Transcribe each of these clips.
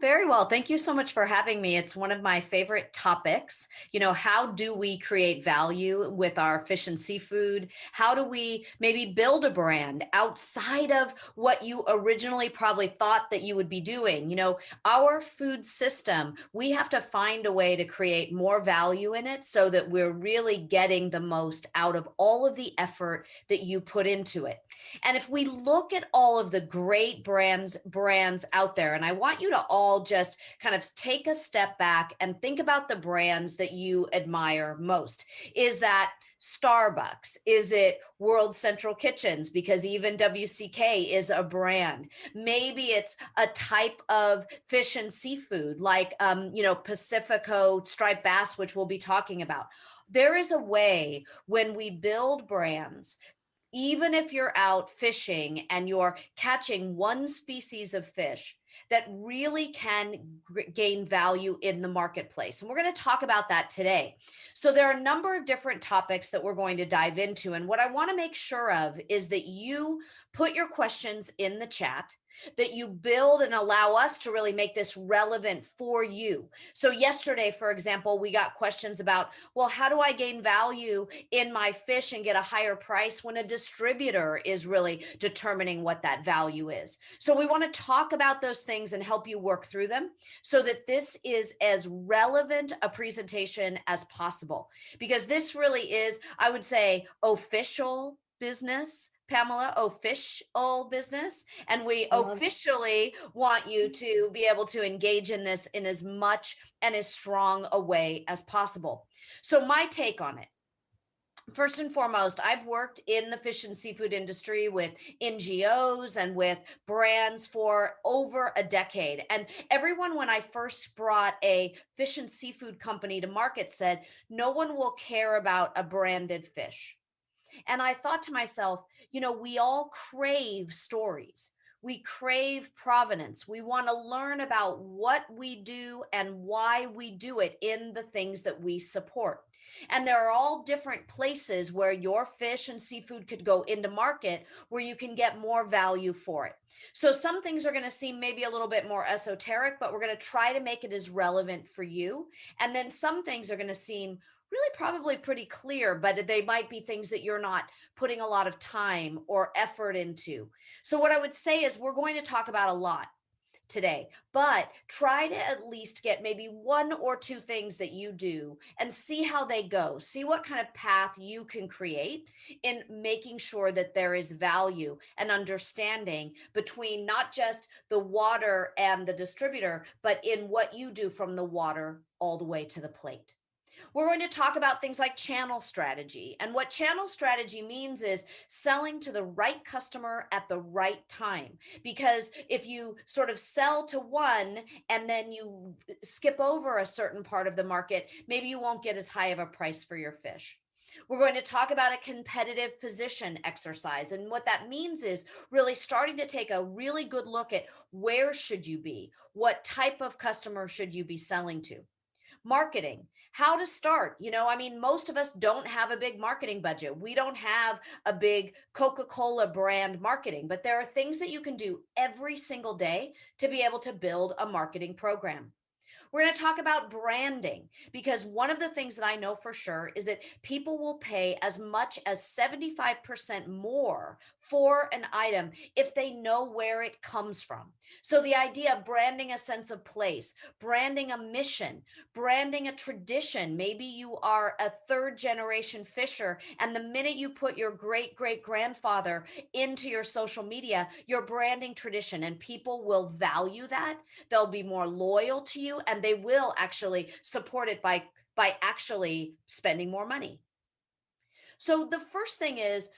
Very well. Thank you so much for having me. It's one of my favorite topics. How do we create value with our fish and seafood? How do we maybe build a brand outside of what you originally probably thought that you would be doing? Our food system, we have to find a way to create more value in it so that we're really getting the most out of all of the effort that you put into it. And if we look at all of the great brands out there, and I want you to all just kind of take a step back and think about the brands that you admire most. Is that Starbucks? Is it World Central Kitchens? Because even WCK is a brand. Maybe it's a type of fish and seafood like, Pacifico striped bass, which we'll be talking about. There is a way when we build brands, even if you're out fishing and you're catching one species of fish, that really can gain value in the marketplace. And we're going to talk about that today. So there are a number of different topics that we're going to dive into. And what I want to make sure of is that you put your questions in the chat, that you build and allow us to really make this relevant for you. So yesterday, for example, we got questions about, well, how do I gain value in my fish and get a higher price when a distributor is really determining what that value is? So we want to talk about those things and help you work through them so that this is as relevant a presentation as possible. Because this really is, I would say, official business, Pamela, official business. And we I love officially want you to be able to engage in this in as much and as strong a way as possible. So, my take on it, first and foremost, I've worked in the fish and seafood industry with NGOs and with brands for over a decade. And everyone, when I first brought a fish and seafood company to market, said, no one will care about a branded fish. And I thought to myself, we all crave stories. We crave provenance. We want to learn about what we do and why we do it in the things that we support. And there are all different places where your fish and seafood could go into market where you can get more value for it. So some things are going to seem maybe a little bit more esoteric, but we're going to try to make it as relevant for you. And then some things are going to seem really probably pretty clear, but they might be things that you're not putting a lot of time or effort into. So what I would say is we're going to talk about a lot today, but try to at least get maybe one or two things that you do and see how they go. See what kind of path you can create in making sure that there is value and understanding between not just the water and the distributor, but in what you do from the water all the way to the plate. We're going to talk about things like channel strategy. And what channel strategy means is selling to the right customer at the right time. Because if you sort of sell to one and then you skip over a certain part of the market, maybe you won't get as high of a price for your fish. We're going to talk about a competitive position exercise. And what that means is really starting to take a really good look at where should you be? What type of customer should you be selling to? Marketing, how to start. Most of us don't have a big marketing budget. We don't have a big Coca-Cola brand marketing, but there are things that you can do every single day to be able to build a marketing program. We're going to talk about branding because one of the things that I know for sure is that people will pay as much as 75% more for an item if they know where it comes from. So the idea of branding a sense of place, branding a mission, branding a tradition. Maybe you are a third generation fisher, and the minute you put your great great grandfather into your social media, you're branding tradition, and people will value that. They'll be more loyal to you, and they will actually support it by actually spending more money. So the first thing is,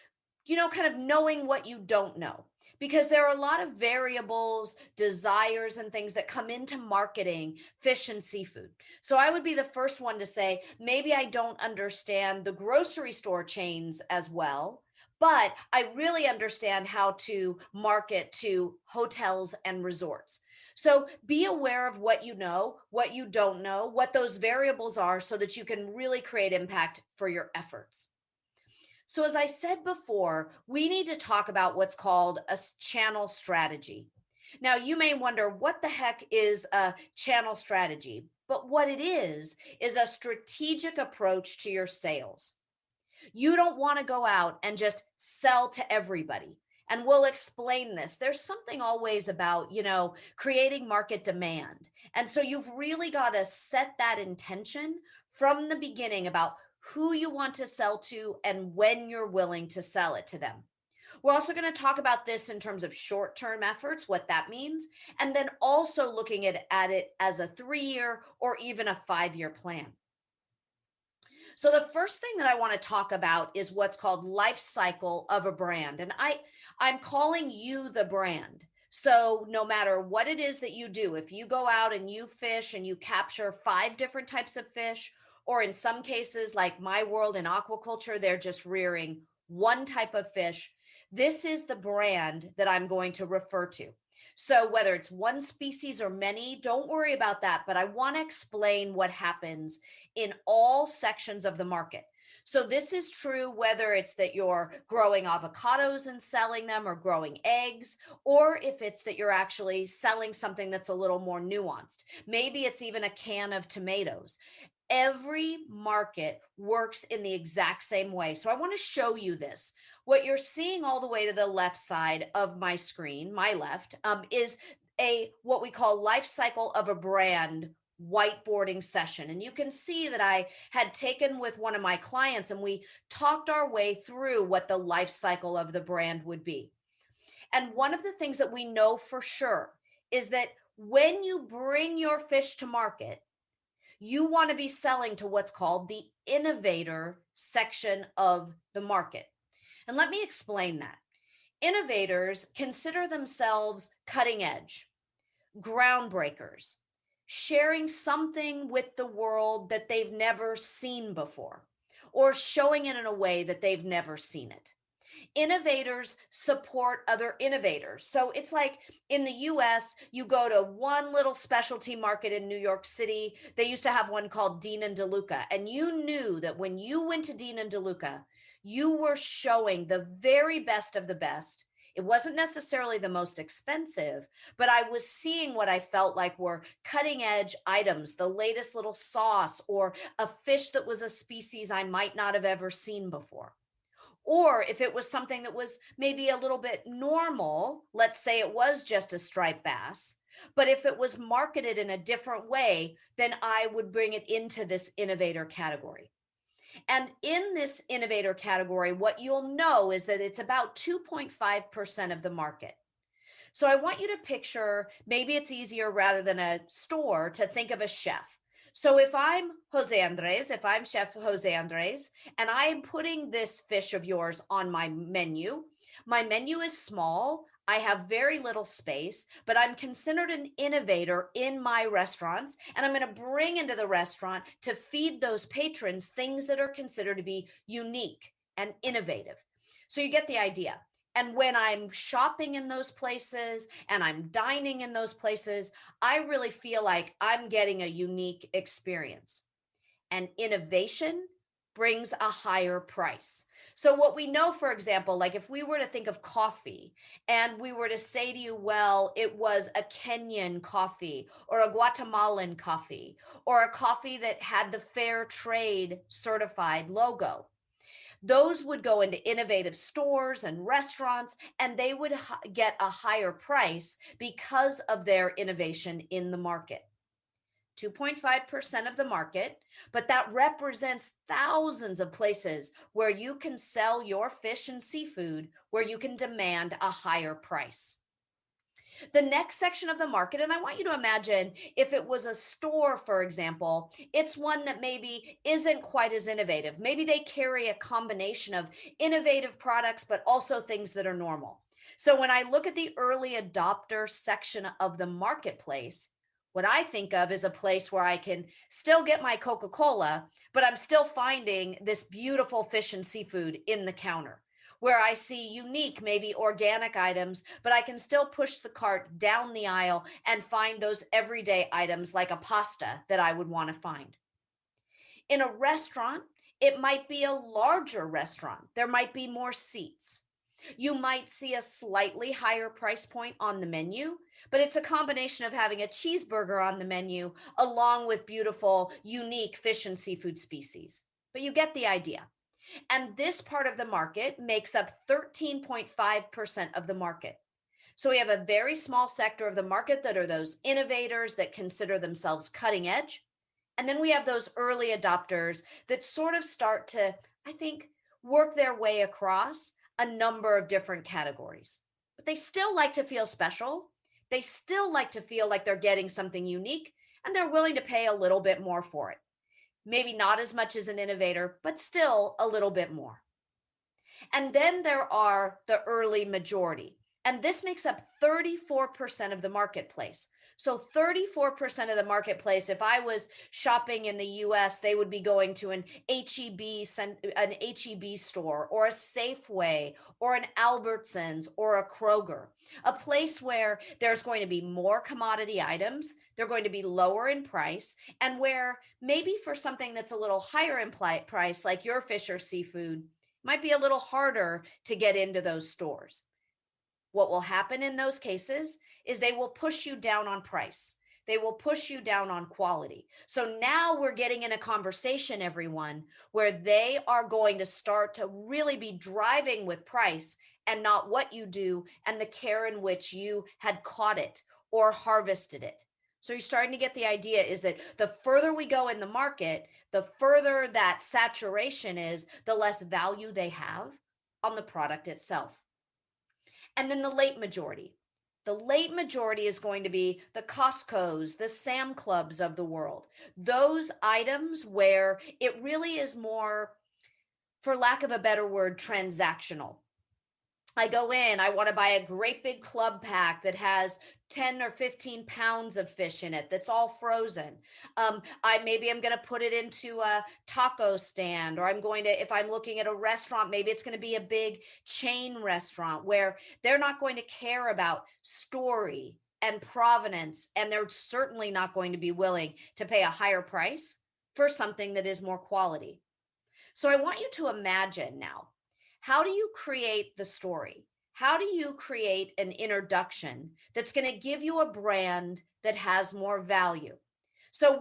kind of knowing what you don't know, because there are a lot of variables, desires, and things that come into marketing fish and seafood. So I would be the first one to say, maybe I don't understand the grocery store chains as well, but I really understand how to market to hotels and resorts. So be aware of what you know, what you don't know, what those variables are so that you can really create impact for your efforts. So, as I said before, we need to talk about what's called a channel strategy. Now, you may wonder what the heck is a channel strategy, but what it is a strategic approach to your sales. You don't want to go out and just sell to everybody. And we'll explain this. There's something always about, creating market demand. And so you've really got to set that intention from the beginning about who you want to sell to and when you're willing to sell it to them. We're also going to talk about this in terms of short-term efforts, what that means, and then also looking at it as a 3-year or even a 5-year plan. So the first thing that I want to talk about is what's called life cycle of a brand. And I'm calling you the brand. So no matter what it is that you do, if you go out and you fish and you capture 5 different types of fish, or in some cases, like my world in aquaculture, they're just rearing one type of fish, this is the brand that I'm going to refer to. So whether it's one species or many, don't worry about that. But I want to explain what happens in all sections of the market. So this is true whether it's that you're growing avocados and selling them or growing eggs, or if it's that you're actually selling something that's a little more nuanced. Maybe it's even a can of tomatoes. Every market works in the exact same way. So I want to show you this. What you're seeing all the way to the left side of my screen, my left, is what we call life cycle of a brand whiteboarding session. And you can see that I had taken with one of my clients and we talked our way through what the life cycle of the brand would be. And one of the things that we know for sure is that when you bring your fish to market, you want to be selling to what's called the innovator section of the market. And let me explain that. Innovators consider themselves cutting edge, groundbreakers, sharing something with the world that they've never seen before, or showing it in a way that they've never seen it. Innovators support other innovators. So it's like in the US, you go to one little specialty market in New York City. They used to have one called Dean and DeLuca. And you knew that when you went to Dean and DeLuca, you were showing the very best of the best. It wasn't necessarily the most expensive, but I was seeing what I felt like were cutting edge items, the latest little sauce, or a fish that was a species I might not have ever seen before. Or if it was something that was maybe a little bit normal, let's say it was just a striped bass, but if it was marketed in a different way, then I would bring it into this innovator category. And in this innovator category, what you'll know is that it's about 2.5% of the market. So I want you to picture, maybe it's easier rather than a store to think of a chef. So if I'm José Andrés, if I'm Chef José Andrés, and I am putting this fish of yours on my menu is small. I have very little space, but I'm considered an innovator in my restaurants, and I'm going to bring into the restaurant to feed those patrons things that are considered to be unique and innovative. So you get the idea. And when I'm shopping in those places and I'm dining in those places, I really feel like I'm getting a unique experience. And innovation brings a higher price. So what we know, for example, like if we were to think of coffee and we were to say to you, well, it was a Kenyan coffee or a Guatemalan coffee or a coffee that had the fair trade certified logo, those would go into innovative stores and restaurants, and they would get a higher price because of their innovation in the market. 2.5% of the market, but that represents thousands of places where you can sell your fish and seafood, where you can demand a higher price. The next section of the market, and I want you to imagine if it was a store, for example, it's one that maybe isn't quite as innovative. Maybe they carry a combination of innovative products, but also things that are normal. So when I look at the early adopter section of the marketplace, what I think of is a place where I can still get my Coca-Cola, but I'm still finding this beautiful fish and seafood in the counter, where I see unique, maybe organic items, but I can still push the cart down the aisle and find those everyday items like a pasta that I would want to find. In a restaurant, it might be a larger restaurant. There might be more seats. You might see a slightly higher price point on the menu, but it's a combination of having a cheeseburger on the menu along with beautiful, unique fish and seafood species. But you get the idea. And this part of the market makes up 13.5% of the market. So we have a very small sector of the market that are those innovators that consider themselves cutting edge. And then we have those early adopters that sort of start to, I think, work their way across a number of different categories. But they still like to feel special. They still like to feel like they're getting something unique, and they're willing to pay a little bit more for it. Maybe not as much as an innovator, but still a little bit more. And then there are the early majority. And this makes up 34% of the marketplace. So 34% of the marketplace, if I was shopping in the US, they would be going to an HEB store or a Safeway or an Albertsons or a Kroger, a place where there's going to be more commodity items, they're going to be lower in price, and where maybe for something that's a little higher in price, like your fish or seafood, might be a little harder to get into those stores. What will happen in those cases is they will push you down on price. They will push you down on quality. So now we're getting in a conversation, everyone, where they are going to start to really be driving with price and not what you do and the care in which you had caught it or harvested it. So you're starting to get the idea is that the further we go in the market, the further that saturation is, the less value they have on the product itself. And then the late majority. The late majority is going to be the Costco's, the Sam Clubs of the world. Those items where it really is more, for lack of a better word, transactional. I go in, I want to buy a great big club pack that has 10 or 15 pounds of fish in it that's all frozen. I'm going to put it into a taco stand, or I'm going to, if I'm looking at a restaurant, maybe it's going to be a big chain restaurant where they're not going to care about story and provenance, and they're certainly not going to be willing to pay a higher price for something that is more quality. So I want you to imagine now, how do you create the story? How do you create an introduction that's going to give you a brand that has more value? So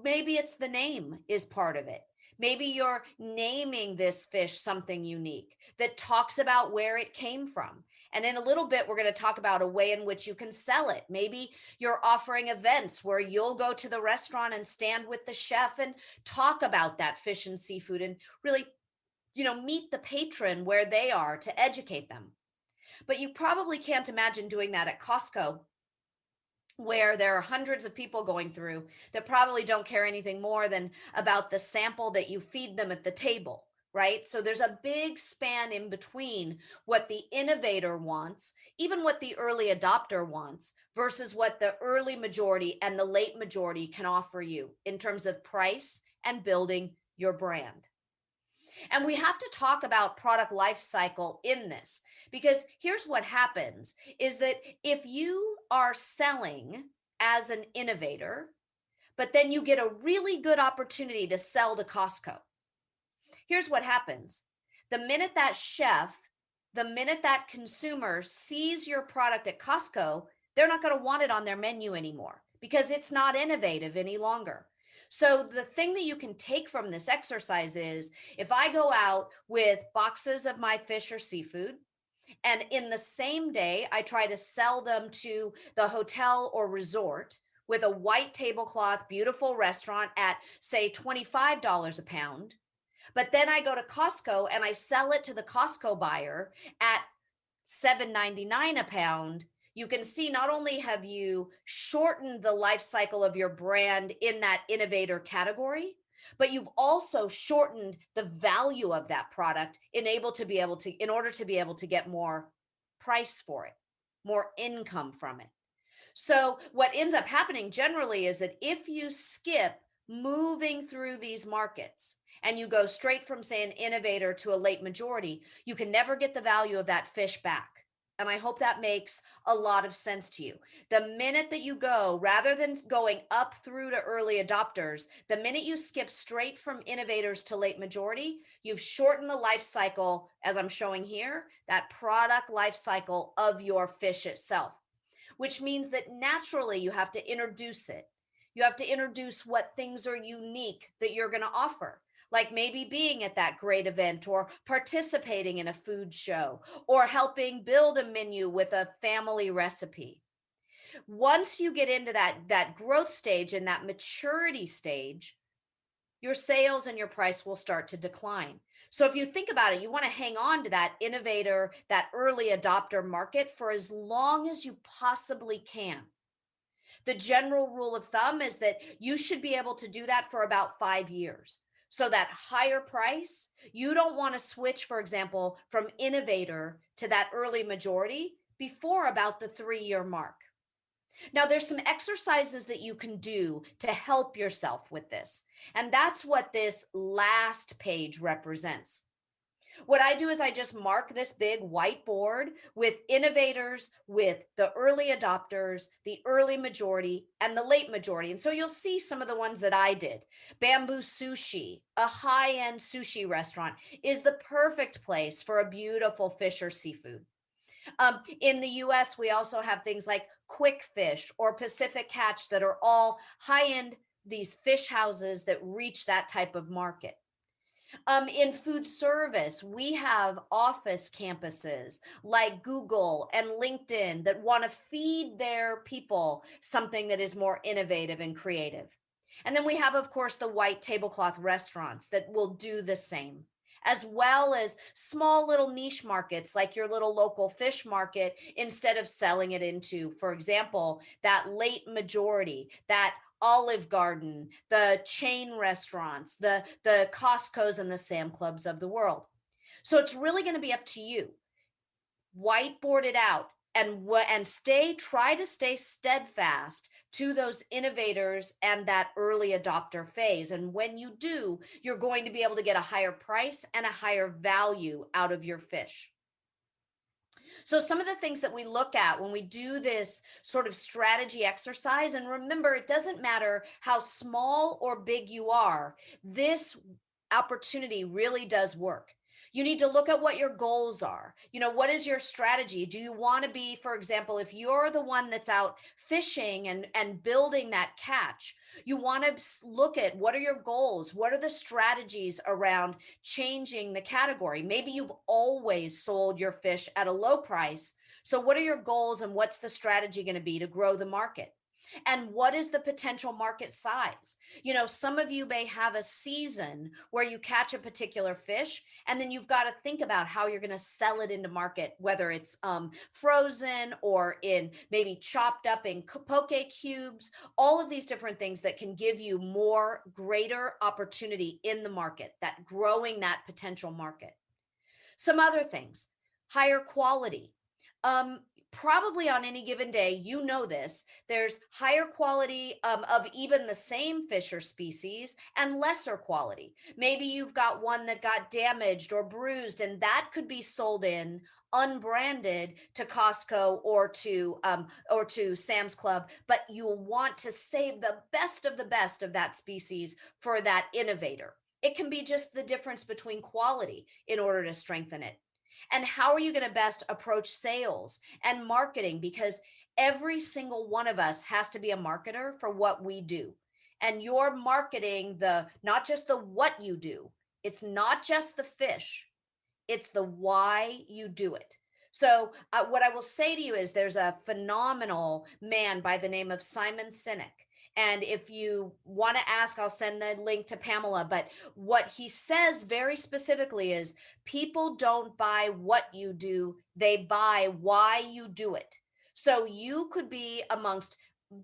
maybe it's the name is part of it. Maybe you're naming this fish something unique that talks about where it came from. And in a little bit, we're going to talk about a way in which you can sell it. Maybe you're offering events where you'll go to the restaurant and stand with the chef and talk about that fish and seafood and really meet the patron where they are to educate them. But you probably can't imagine doing that at Costco, where there are hundreds of people going through that probably don't care anything more than about the sample that you feed them at the table, right? So there's a big span in between what the innovator wants, even what the early adopter wants, versus what the early majority and the late majority can offer you in terms of price and building your brand. And we have to talk about product life cycle in this, because here's what happens is that if you are selling as an innovator, but then you get a really good opportunity to sell to Costco, here's what happens. The minute that consumer sees your product at Costco, they're not going to want it on their menu anymore because it's not innovative any longer. So the thing that you can take from this exercise is, if I go out with boxes of my fish or seafood, and in the same day, I try to sell them to the hotel or resort with a white tablecloth, beautiful restaurant at, say, $25 a pound, but then I go to Costco and I sell it to the Costco buyer at $7.99 a pound, you can see not only have you shortened the life cycle of your brand in that innovator category, but you've also shortened the value of that product in order to be able to get more price for it, more income from it. So what ends up happening generally is that if you skip moving through these markets and you go straight from, say, an innovator to a late majority, you can never get the value of that fish back. And I hope that makes a lot of sense to you. The minute that you go, rather than going up through to early adopters, the minute you skip straight from innovators to late majority, you've shortened the life cycle, as I'm showing here, that product life cycle of your fish itself, which means that naturally you have to introduce it. You have to introduce what things are unique that you're going to offer, like maybe being at that great event or participating in a food show or helping build a menu with a family recipe. Once you get into that growth stage and that maturity stage, your sales and your price will start to decline. So if you think about it, you want to hang on to that innovator, that early adopter market for as long as you possibly can. The general rule of thumb is that you should be able to do that for about 5 years. So that higher price, you don't want to switch, for example, from innovator to that early majority before about the 3-year mark. Now, there's some exercises that you can do to help yourself with this. And that's what this last page represents. What I do is I just mark this big whiteboard with innovators, with the early adopters, the early majority, and the late majority. And so you'll see some of the ones that I did. Bamboo Sushi, a high-end sushi restaurant, is the perfect place for a beautiful fish or seafood. In the US, we also have things like Quick Fish or Pacific Catch that are all high-end, these fish houses that reach that type of market. In food service, we have office campuses like Google and LinkedIn that want to feed their people something that is more innovative and creative. And then we have, of course, the white tablecloth restaurants that will do the same, as well as small little niche markets like your little local fish market, instead of selling it into, for example, that late majority, that Olive Garden, the chain restaurants, the Costco's and the Sam Clubs of the world. So it's really going to be up to you. Whiteboard it out and try to stay steadfast to those innovators and that early adopter phase. And when you do, you're going to be able to get a higher price and a higher value out of your fish. So some of the things that we look at when we do this sort of strategy exercise, and remember, it doesn't matter how small or big you are, this opportunity really does work. You need to look at what your goals are. What is your strategy? Do you want to be, for example, if you're the one that's out fishing and building that catch, you want to look at what are your goals? What are the strategies around changing the category? Maybe you've always sold your fish at a low price. So what are your goals and what's the strategy going to be to grow the market? And what is the potential market size? Some of you may have a season where you catch a particular fish, and then you've got to think about how you're going to sell it into market, whether it's frozen or in maybe chopped up in poke cubes, all of these different things that can give you greater opportunity in the market, that growing that potential market. Some other things, higher quality. Probably on any given day, this, there's higher quality of even the same fish or species and lesser quality. Maybe you've got one that got damaged or bruised, and that could be sold in unbranded to Costco or to Sam's Club, but you'll want to save the best of that species for that innovator. It can be just the difference between quality in order to strengthen it. And how are you going to best approach sales and marketing? Because every single one of us has to be a marketer for what we do. And you're marketing not just the what you do. It's not just the fish. It's the why you do it. So what I will say to you is there's a phenomenal man by the name of Simon Sinek. And if you want to ask, I'll send the link to Pamela. But what he says very specifically is people don't buy what you do, they buy why you do it. So you could be amongst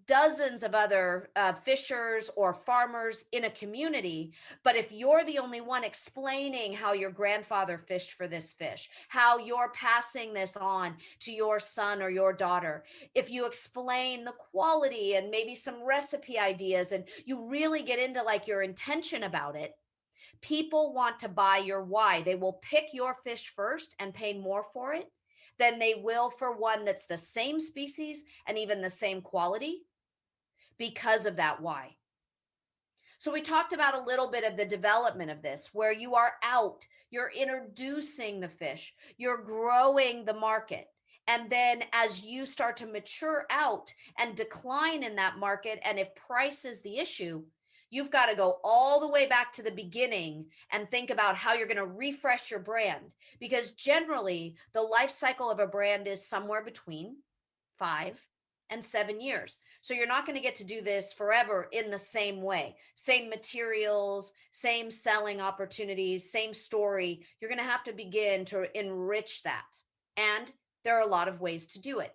dozens of other fishers or farmers in a community, but if you're the only one explaining how your grandfather fished for this fish, how you're passing this on to your son or your daughter, if you explain the quality and maybe some recipe ideas and you really get into like your intention about it, people want to buy your why. They will pick your fish first and pay more for it than they will for one that's the same species and even the same quality because of that why. So we talked about a little bit of the development of this, where you are out, you're introducing the fish, you're growing the market. And then as you start to mature out and decline in that market, and if price is the issue, you've got to go all the way back to the beginning and think about how you're going to refresh your brand. Because generally, the life cycle of a brand is somewhere between 5 and 7 years. So you're not going to get to do this forever in the same way, same materials, same selling opportunities, same story. You're going to have to begin to enrich that. And there are a lot of ways to do it.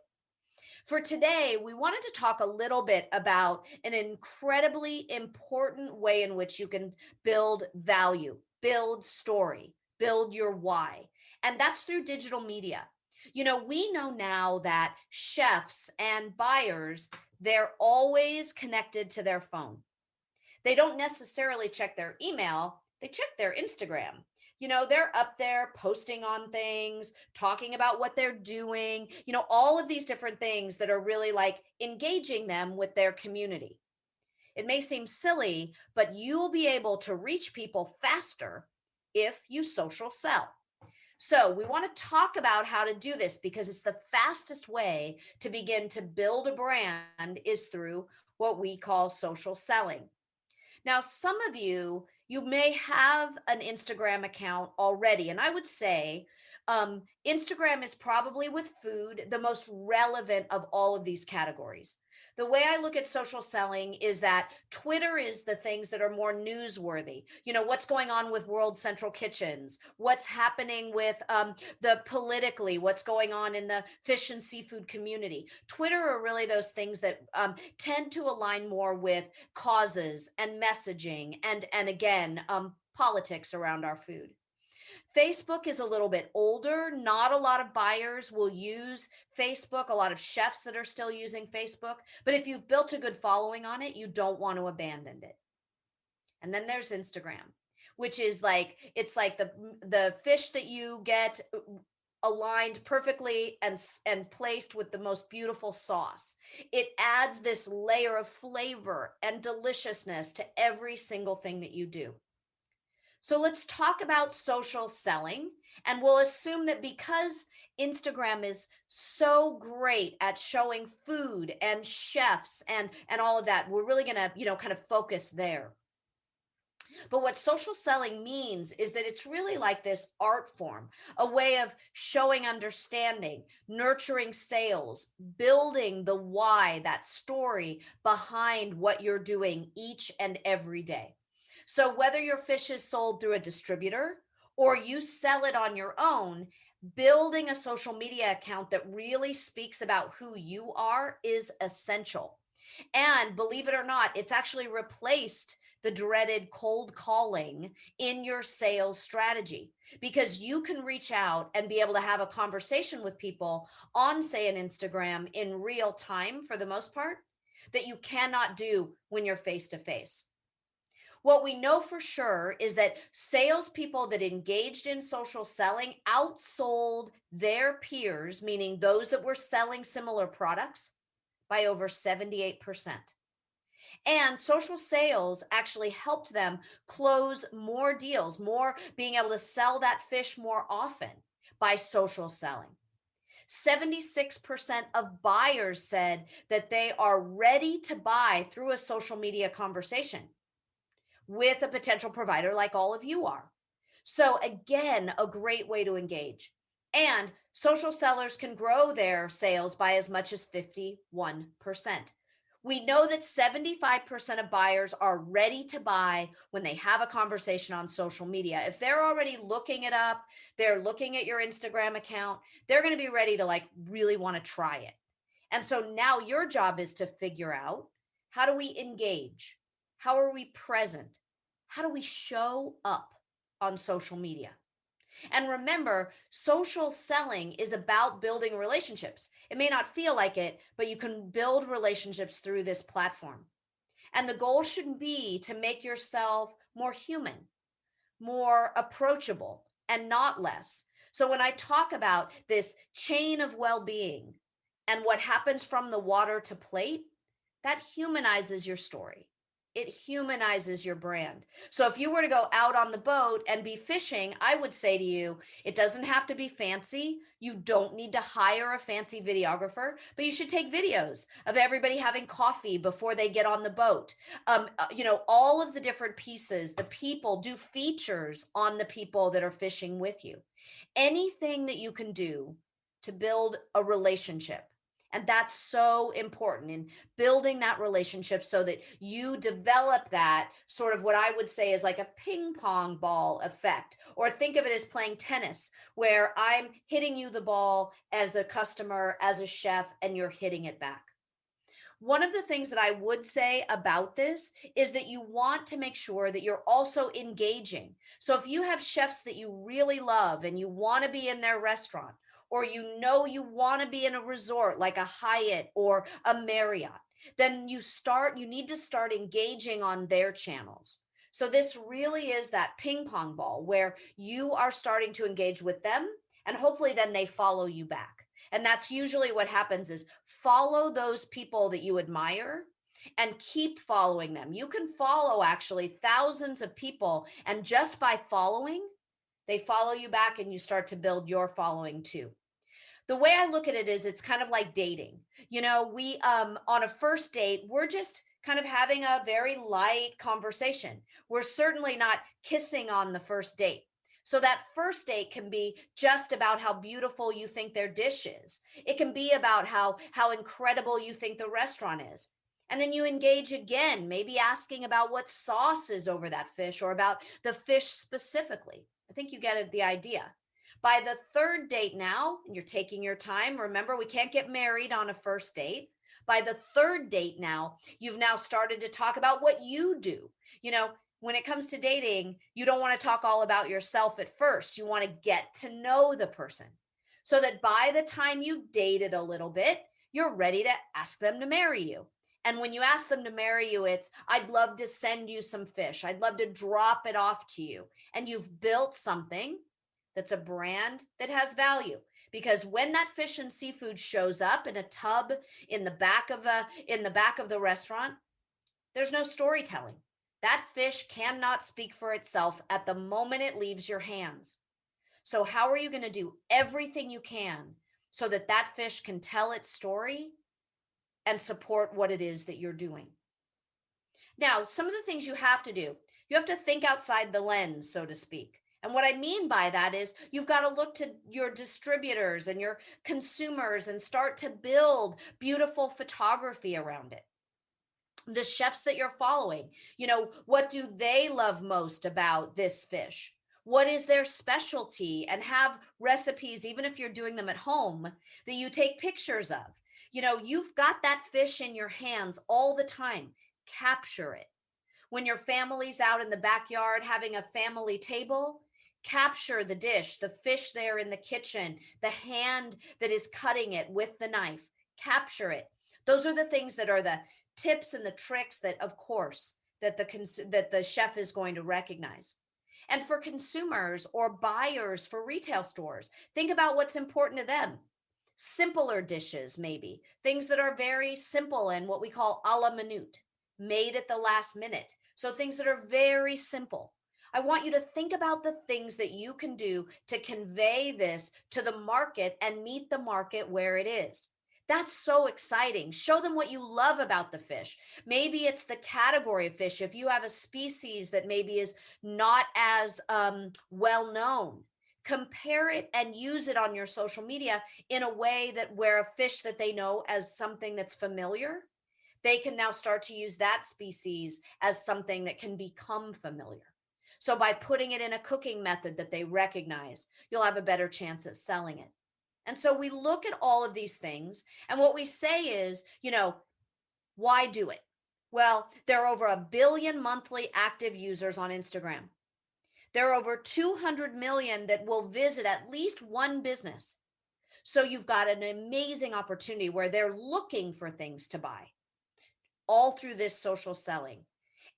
For today, we wanted to talk a little bit about an incredibly important way in which you can build value, build story, build your why. And that's through digital media. You know, we know now that chefs and buyers, they're always connected to their phone. They don't necessarily check their email, they check their Instagram. You know, they're up there posting on things, talking about what they're doing, you know, all of these different things that are really like engaging them with their community. It may seem silly, but you'll be able to reach people faster if you social sell. So we want to talk about how to do this because it's the fastest way to begin to build a brand is through what we call social selling. Now, some of you, you may have an Instagram account already. And I would say Instagram is probably with food the most relevant of all of these categories. The way I look at social selling is that Twitter is the things that are more newsworthy. You know, what's going on with World Central Kitchens, what's happening with the politically, what's going on in the fish and seafood community. Twitter are really those things that tend to align more with causes and messaging and again, politics around our food. Facebook is a little bit older. Not a lot of buyers will use Facebook, a lot of chefs that are still using Facebook. But if you've built a good following on it, you don't want to abandon it. And then there's Instagram, which is like, it's like the fish that you get aligned perfectly and placed with the most beautiful sauce. It adds this layer of flavor and deliciousness to every single thing that you do. So let's talk about social selling, and we'll assume that because Instagram is so great at showing food and chefs and all of that, we're really going to, you know, kind of focus there. But what social selling means is that it's really like this art form, a way of showing understanding, nurturing sales, building the why, that story behind what you're doing each and every day. So whether your fish is sold through a distributor or you sell it on your own, building a social media account that really speaks about who you are is essential. And believe it or not, it's actually replaced the dreaded cold calling in your sales strategy because you can reach out and be able to have a conversation with people on, say, an Instagram in real time for the most part that you cannot do when you're face to face. What we know for sure is that salespeople that engaged in social selling outsold their peers, meaning those that were selling similar products, by over 78%. And social sales actually helped them close more deals, more being able to sell that fish more often by social selling. 76% of buyers said that they are ready to buy through a social media conversation with a potential provider like all of you are. So again, a great way to engage. And social sellers can grow their sales by as much as 51%. We know that 75% of buyers are ready to buy when they have a conversation on social media. If they're already looking it up, they're looking at your Instagram account, they're going to be ready to like really want to try it. And so now your job is to figure out, how do we engage? How are we present? How do we show up on social media? And remember, social selling is about building relationships. It may not feel like it, but you can build relationships through this platform. And the goal should be to make yourself more human, more approachable, and not less. So when I talk about this chain of well-being and what happens from the water to plate, that humanizes your story. It humanizes your brand. So if you were to go out on the boat and be fishing, I would say to you, it doesn't have to be fancy. You don't need to hire a fancy videographer, but you should take videos of everybody having coffee before they get on the boat. All of the different pieces, the people, do features on the people that are fishing with you. Anything that you can do to build a relationship. And that's so important in building that relationship so that you develop that sort of what I would say is like a ping pong ball effect. Or think of it as playing tennis, where I'm hitting you the ball as a customer, as a chef, and you're hitting it back. One of the things that I would say about this is that you want to make sure that you're also engaging. So if you have chefs that you really love and you want to be in their restaurant, or you want to be in a resort like a Hyatt or a Marriott, then you need to start engaging on their channels. So this really is that ping pong ball where you are starting to engage with them, and hopefully then they follow you back. And that's usually what happens is follow those people that you admire and keep following them. You can follow actually thousands of people, and just by following, they follow you back and you start to build your following too. The way I look at it is it's kind of like dating. We on a first date, we're just kind of having a very light conversation. We're certainly not kissing on the first date. So that first date can be just about how beautiful you think their dish is. It can be about how incredible you think the restaurant is. And then you engage again, maybe asking about what sauce is over that fish or about the fish specifically. I think you get the idea. By the third date now, and you're taking your time, remember, we can't get married on a first date. By the third date now, you've now started to talk about what you do. When it comes to dating, you don't want to talk all about yourself at first. You want to get to know the person so that by the time you've dated a little bit, you're ready to ask them to marry you. And when you ask them to marry you, it's, I'd love to send you some fish. I'd love to drop it off to you. And you've built something that's a brand that has value. Because when that fish and seafood shows up in a tub in the back of the restaurant, there's no storytelling. That fish cannot speak for itself at the moment it leaves your hands. So how are you going to do everything you can so that that fish can tell its story and support what it is that you're doing? Now, some of the things you have to do, you have to think outside the lens, so to speak. And what I mean by that is you've got to look to your distributors and your consumers and start to build beautiful photography around it. The chefs that you're following, what do they love most about this fish? What is their specialty? And have recipes, even if you're doing them at home, that you take pictures of. You've got that fish in your hands all the time. Capture it. When your family's out in the backyard having a family table, capture the dish, the fish there in the kitchen, the hand that is cutting it with the knife. Capture it. Those are the things that are the tips and the tricks that, of course, that the chef is going to recognize. And for consumers or buyers for retail stores, think about what's important to them. Simpler dishes, maybe things that are very simple and what we call a la minute, made at the last minute. So things that are very simple. I want you to think about the things that you can do to convey this to the market and meet the market where it is. That's so exciting. Show them what you love about the fish. Maybe it's the category of fish. If you have a species that maybe is not as well known, compare it and use it on your social media in a way that where a fish that they know as something that's familiar, they can now start to use that species as something that can become familiar. So by putting it in a cooking method that they recognize, you'll have a better chance at selling it. And so we look at all of these things, and what we say is, why do it? Well, there are over 1 billion monthly active users on Instagram. There are over 200 million that will visit at least one business. So you've got an amazing opportunity where they're looking for things to buy all through this social selling.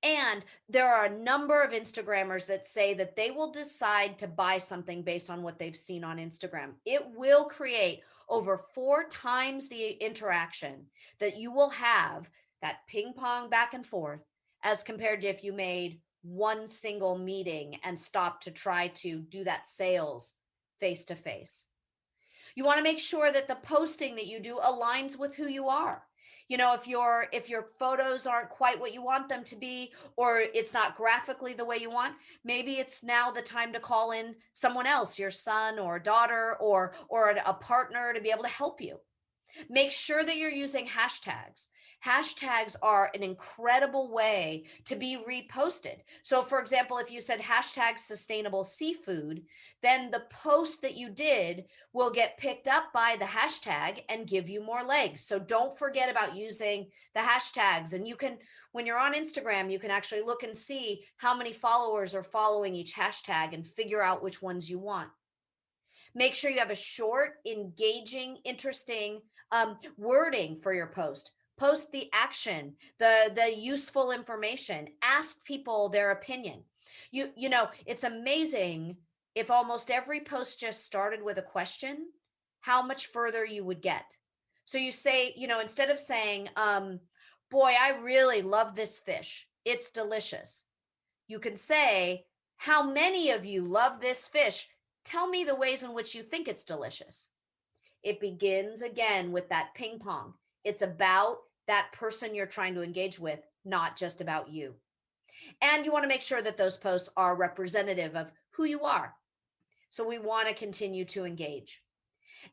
And there are a number of Instagrammers that say that they will decide to buy something based on what they've seen on Instagram. It will create over 4 times the interaction that you will have, that ping pong back and forth, as compared to if you made one single meeting and stopped to try to do that sales face to face. You want to make sure that the posting that you do aligns with who you are. You know, if your photos aren't quite what you want them to be, or it's not graphically the way you want, maybe it's now the time to call in someone else, your son or daughter or a partner, to be able to help you. Make sure that you're using hashtags. Hashtags are an incredible way to be reposted. So, for example, if you said hashtag sustainable seafood, then the post that you did will get picked up by the hashtag and give you more legs. So, don't forget about using the hashtags. And you can, when you're on Instagram, you can actually look and see how many followers are following each hashtag and figure out which ones you want. Make sure you have a short, engaging, interesting wording for your post. Post the action, the useful information. Ask people their opinion. You know, it's amazing if almost every post just started with a question, how much further you would get. So you say, you know, instead of saying, boy, I really love this fish, it's delicious. You can say, how many of you love this fish? Tell me the ways in which you think it's delicious. It begins again with that ping pong. It's about that person you're trying to engage with, not just about you. And you want to make sure that those posts are representative of who you are. So we want to continue to engage.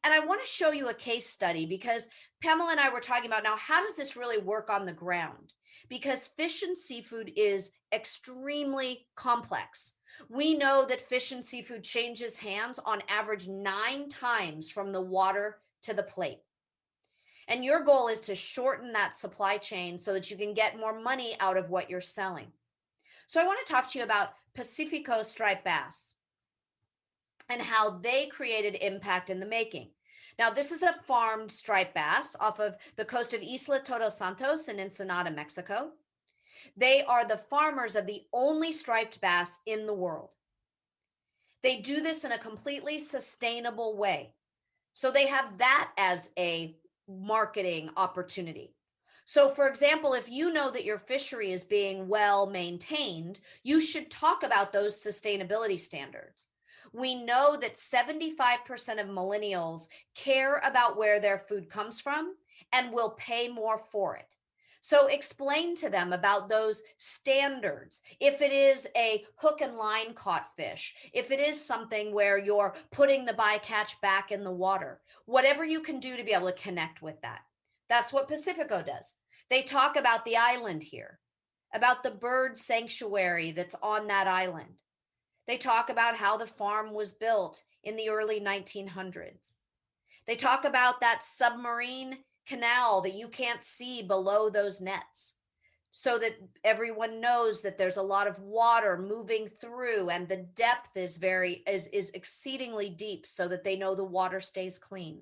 And I want to show you a case study because Pamela and I were talking about, now, how does this really work on the ground? Because fish and seafood is extremely complex. We know that fish and seafood changes hands on average 9 times from the water to the plate. And your goal is to shorten that supply chain so that you can get more money out of what you're selling. So I want to talk to you about Pacifico striped bass and how they created impact in the making. Now, this is a farmed striped bass off of the coast of Isla Todos Santos in Ensenada, Mexico. They are the farmers of the only striped bass in the world. They do this in a completely sustainable way. So they have that as a marketing opportunity. So, for example, if you know that your fishery is being well maintained, you should talk about those sustainability standards. We know that 75% of millennials care about where their food comes from and will pay more for it. So explain to them about those standards. If it is a hook and line caught fish, if it is something where you're putting the bycatch back in the water, whatever you can do to be able to connect with that. That's what Pacifico does. They talk about the island here, about the bird sanctuary that's on that island. They talk about how the farm was built in the early 1900s. They talk about that submarine canal that you can't see below those nets, so that everyone knows that there's a lot of water moving through and the depth is exceedingly deep, so that they know the water stays clean.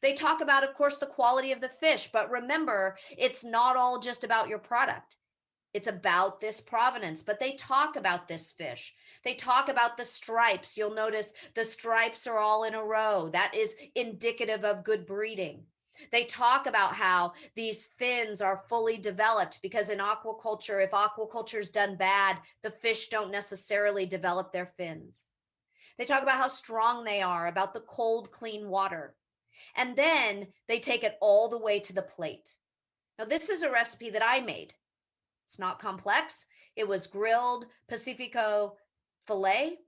They talk about, of course, the quality of the fish, but remember, it's not all just about your product. It's about this provenance, but they talk about this fish. They talk about the stripes. You'll notice the stripes are all in a row. That is indicative of good breeding. They talk about how these fins are fully developed, because in aquaculture, if aquaculture is done bad, the fish don't necessarily develop their fins. They talk about how strong they are, about the cold, clean water. And then they take it all the way to the plate. Now, this is a recipe that I made. It's not complex. It was grilled Pacifico filet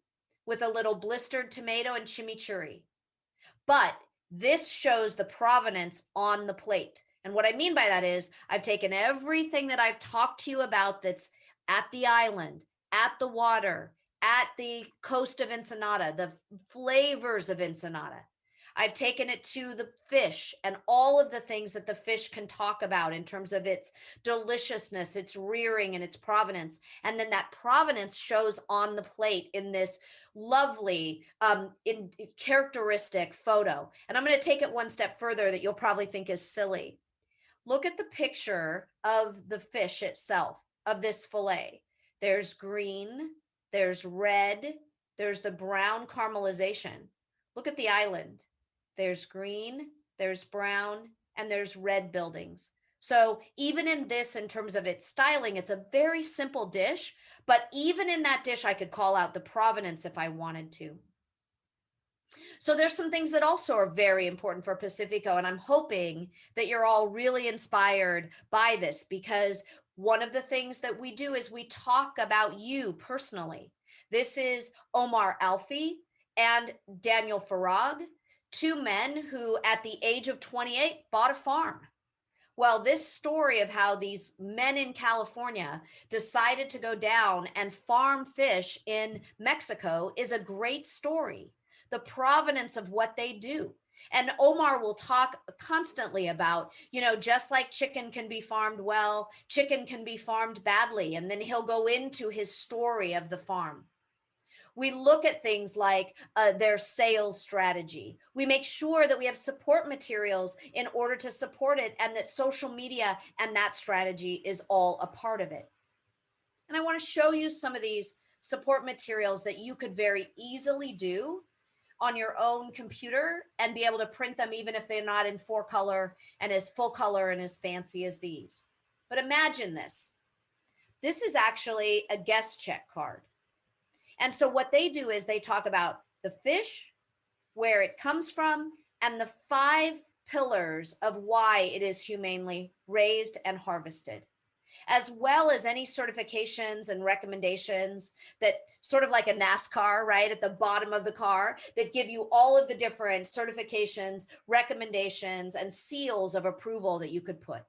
with a little blistered tomato and chimichurri. But this shows the provenance on the plate. And what I mean by that is I've taken everything that I've talked to you about that's at the island, at the water, at the coast of Ensenada, the flavors of Ensenada. I've taken it to the fish and all of the things that the fish can talk about in terms of its deliciousness, its rearing, and its provenance. And then that provenance shows on the plate in this lovely, characteristic photo. And I'm going to take it one step further that you'll probably think is silly. Look at the picture of the fish itself, of this fillet. There's green, there's red, there's the brown caramelization. Look at the island. There's green, there's brown, and there's red buildings. So even in this, in terms of its styling, it's a very simple dish, but even in that dish, I could call out the provenance if I wanted to. So there's some things that also are very important for Pacifico, and I'm hoping that you're all really inspired by this, because one of the things that we do is we talk about you personally. This is Omar Alfie and Daniel Farag, two men who at the age of 28 bought a farm. Well, this story of how these men in California decided to go down and farm fish in Mexico is a great story. The provenance of what they do. And Omar will talk constantly about, just like chicken can be farmed well, chicken can be farmed badly. And then he'll go into his story of the farm. We look at things like their sales strategy. We make sure that we have support materials in order to support it, and that social media and that strategy is all a part of it. And I want to show you some of these support materials that you could very easily do on your own computer and be able to print them, even if they're not in 4-color and as full color and as fancy as these. But imagine this. This is actually a guest check card. And so what they do is they talk about the fish, where it comes from, and the 5 pillars of why it is humanely raised and harvested, as well as any certifications and recommendations that sort of like a NASCAR, right, at the bottom of the car, that give you all of the different certifications, recommendations, and seals of approval that you could put.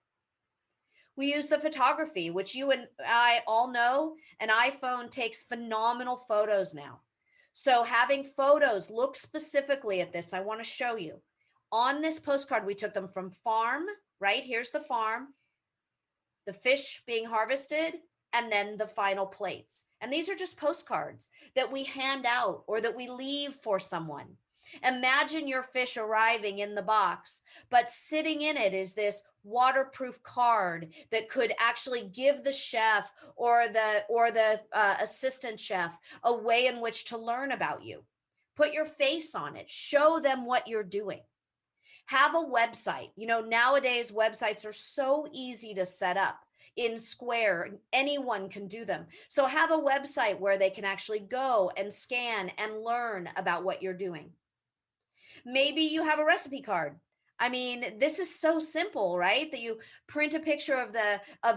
We use the photography, which you and I all know, an iPhone takes phenomenal photos now. So having photos, look specifically at this. I want to show you. On this postcard, we took them from farm, right? Here's the farm, the fish being harvested, and then the final plates. And these are just postcards that we hand out or that we leave for someone. Imagine your fish arriving in the box, but sitting in it is this waterproof card that could actually give the chef or the assistant chef a way in which to learn about you. Put your face on it. Show them what you're doing. Have a website. Nowadays websites are so easy to set up in Square. Anyone can do them. So have a website where they can actually go and scan and learn about what you're doing. Maybe you have a recipe card. I mean, this is so simple, right? That you print a picture of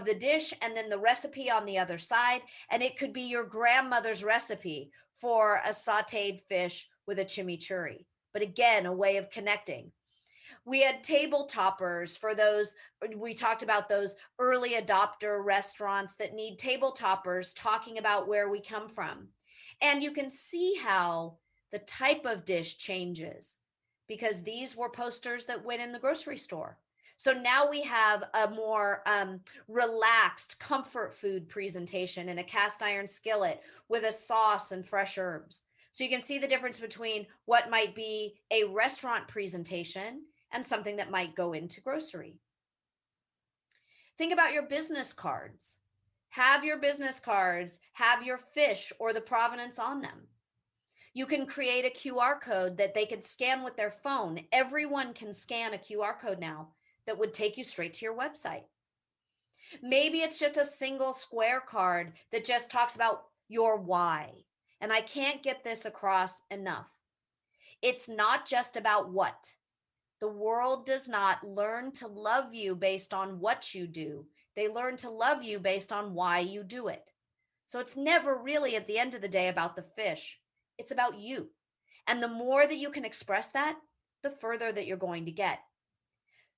the dish and then the recipe on the other side, and it could be your grandmother's recipe for a sautéed fish with a chimichurri. But again, a way of connecting. We had table toppers for those. We talked about those early adopter restaurants that need table toppers, talking about where we come from. And you can see how the type of dish changes, because these were posters that went in the grocery store. So now we have a more relaxed comfort food presentation in a cast iron skillet with a sauce and fresh herbs. So you can see the difference between what might be a restaurant presentation and something that might go into grocery. Think about your business cards. Have your business cards have your fish or the provenance on them. You can create a QR code that they could scan with their phone. Everyone can scan a QR code now that would take you straight to your website. Maybe it's just a single square card that just talks about your why. And I can't get this across enough. It's not just about what. The world does not learn to love you based on what you do. They learn to love you based on why you do it. So it's never really, at the end of the day, about the fish. It's about you. And the more that you can express that, the further that you're going to get.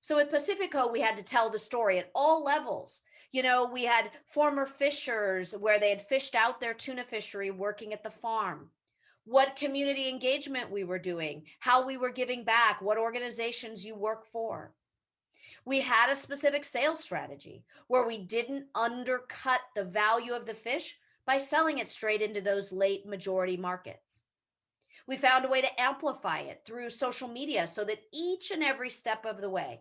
So with Pacifico, we had to tell the story at all levels. We had former fishers where they had fished out their tuna fishery working at the farm. What community engagement we were doing, how we were giving back, what organizations you work for. We had a specific sales strategy where we didn't undercut the value of the fish by selling it straight into those late majority markets. We found a way to amplify it through social media so that each and every step of the way,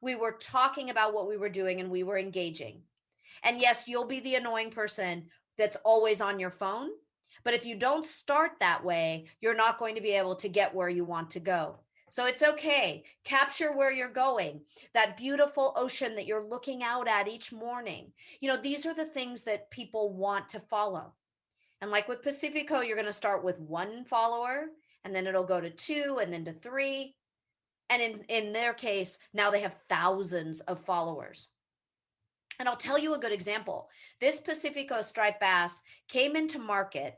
we were talking about what we were doing and we were engaging. And yes, you'll be the annoying person that's always on your phone. But if you don't start that way, you're not going to be able to get where you want to go. So it's okay. Capture where you're going, that beautiful ocean that you're looking out at each morning. These are the things that people want to follow. And like with Pacifico, you're going to start with one follower, and then it'll go to two, and then to three. And in their case, now they have thousands of followers. And I'll tell you a good example. This Pacifico striped bass came into market,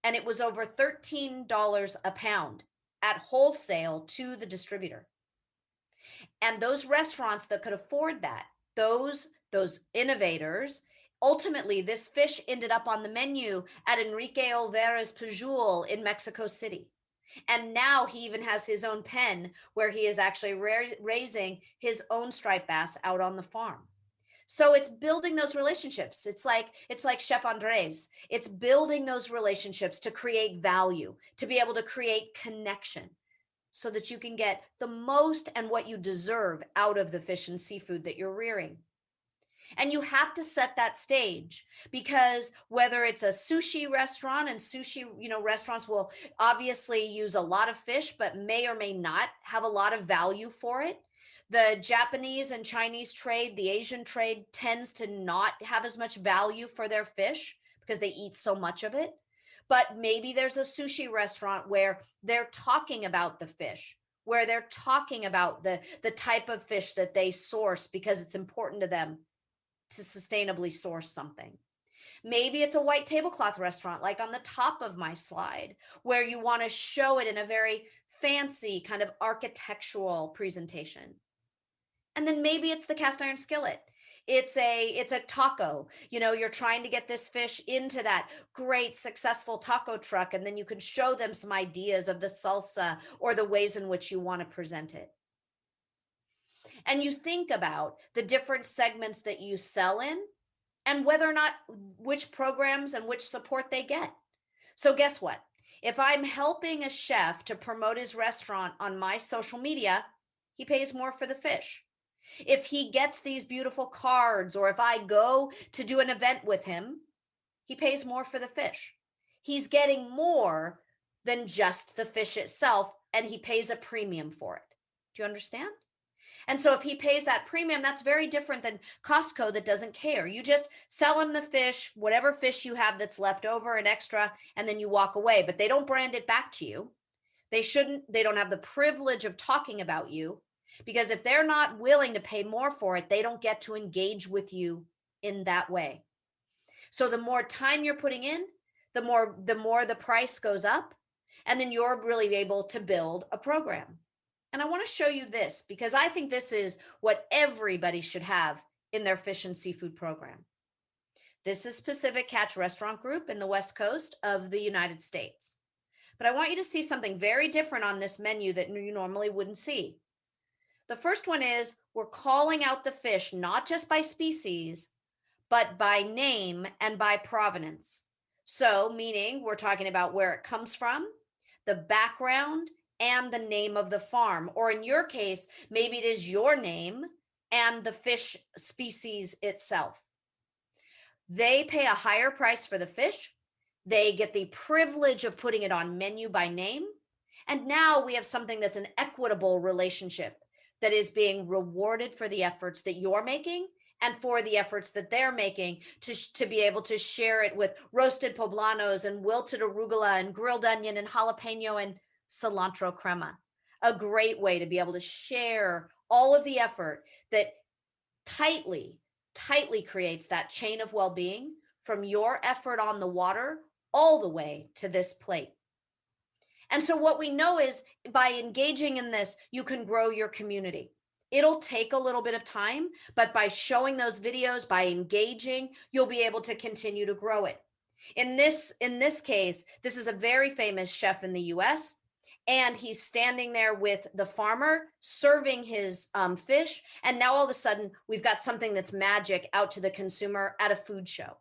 and it was over $13 a pound at wholesale to the distributor. And those restaurants that could afford that, those innovators, ultimately this fish ended up on the menu at Enrique Olvera's Pujol in Mexico City. And now he even has his own pen where he is actually raising his own striped bass out on the farm. So it's building those relationships. It's like Chef Andrés. It's building those relationships to create value, to be able to create connection so that you can get the most and what you deserve out of the fish and seafood that you're rearing. And you have to set that stage, because whether it's a sushi restaurant, and sushi, restaurants will obviously use a lot of fish, but may or may not have a lot of value for it. The Japanese and Chinese trade, the Asian trade tends to not have as much value for their fish because they eat so much of it. But maybe there's a sushi restaurant where they're talking about the fish, where they're talking about the type of fish that they source because it's important to them to sustainably source something. Maybe it's a white tablecloth restaurant, like on the top of my slide, where you want to show it in a very fancy kind of architectural presentation. And then maybe it's the cast iron skillet. It's a taco. You're trying to get this fish into that great successful taco truck, and then you can show them some ideas of the salsa or the ways in which you want to present it. And you think about the different segments that you sell in and whether or not which programs and which support they get. So guess what? If I'm helping a chef to promote his restaurant on my social media, he pays more for the fish. If he gets these beautiful cards, or if I go to do an event with him, he pays more for the fish. He's getting more than just the fish itself, and he pays a premium for it. Do you understand? And so if he pays that premium, that's very different than Costco that doesn't care. You just sell him the fish, whatever fish you have that's left over and extra, and then you walk away. But they don't brand it back to you. They don't have the privilege of talking about you, because if they're not willing to pay more for it, they don't get to engage with you in that way. So the more time you're putting in, the more the price goes up, and then you're really able to build a program. And I want to show you this because I think this is what everybody should have in their fish and seafood program. This is Pacific Catch Restaurant Group in the West Coast of the United States. But I want you to see something very different on this menu that you normally wouldn't see. The first one is we're calling out the fish not just by species, but by name and by provenance. So meaning we're talking about where it comes from, the background, and the name of the farm. Or in your case, maybe it is your name and the fish species itself. They pay a higher price for the fish. They get the privilege of putting it on menu by name. And now we have something that's an equitable relationship that is being rewarded for the efforts that you're making and for the efforts that they're making to be able to share it with roasted poblanos and wilted arugula and grilled onion and jalapeno and cilantro crema. A great way to be able to share all of the effort that tightly creates that chain of well-being from your effort on the water all the way to this plate. And so what we know is by engaging in this, you can grow your community. It'll take a little bit of time, but by showing those videos, by engaging, you'll be able to continue to grow it. In this case, this is a very famous chef in the US, and he's standing there with the farmer serving his fish. And now all of a sudden we've got something that's magic out to the consumer at a food show.